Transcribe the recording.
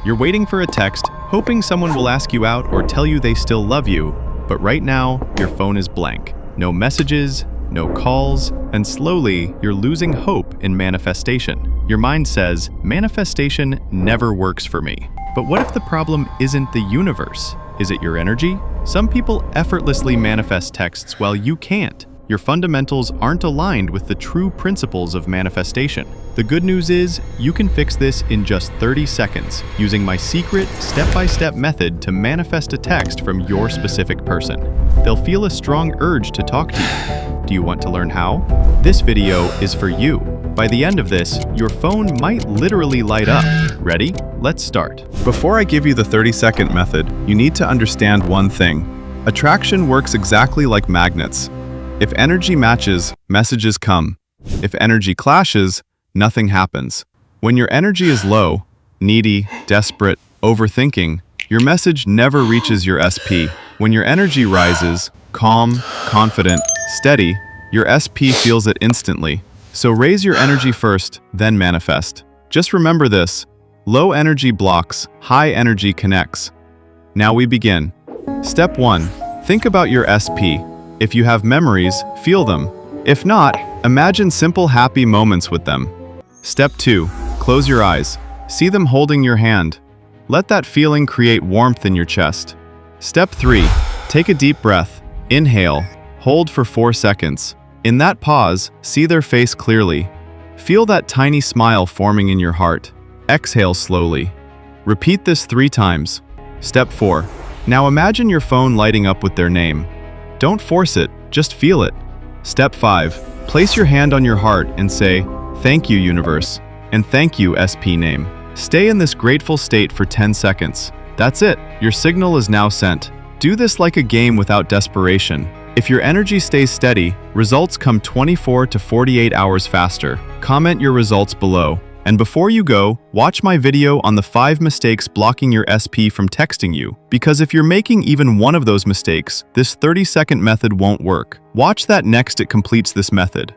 You're waiting for a text, hoping someone will ask you out or tell you they still love you, but right now, your phone is blank. No messages, no calls, and slowly, you're losing hope in manifestation. Your mind says, manifestation never works for me. But what if the problem isn't the universe? Is it your energy? Some people effortlessly manifest texts while you can't. Your fundamentals aren't aligned with the true principles of manifestation. The good news is, you can fix this in just 30 seconds using my secret, step-by-step method to manifest a text from your specific person. They'll feel a strong urge to talk to you. Do you want to learn how? This video is for you. By the end of this, your phone might literally light up. Ready? Let's start. Before I give you the 30-second method, you need to understand one thing. Attraction works exactly like magnets. If energy matches, messages come. If energy clashes, nothing happens. When your energy is low, needy, desperate, overthinking, your message never reaches your SP. When your energy rises, calm, confident, steady, your SP feels it instantly. So raise your energy first, then manifest. Just remember this: low energy blocks, high energy connects. Now we begin. Step 1. Think about your SP. If you have memories, feel them. If not, imagine simple happy moments with them. Step 2. Close your eyes. See them holding your hand. Let that feeling create warmth in your chest. Step 3. Take a deep breath. Inhale. Hold for 4 seconds. In that pause, see their face clearly. Feel that tiny smile forming in your heart. Exhale slowly. Repeat this 3 times. Step 4. Now imagine your phone lighting up with their name. Don't force it, just feel it. Step 5. Place your hand on your heart and say, "Thank you, universe," and "Thank you, SP name." Stay in this grateful state for 10 seconds. That's it, your signal is now sent. Do this like a game without desperation. If your energy stays steady, results come 24 to 48 hours faster. Comment your results below. And before you go, watch my video on the 5 mistakes blocking your SP from texting you. Because if you're making even one of those mistakes, this 30-second method won't work. Watch that next it completes this method.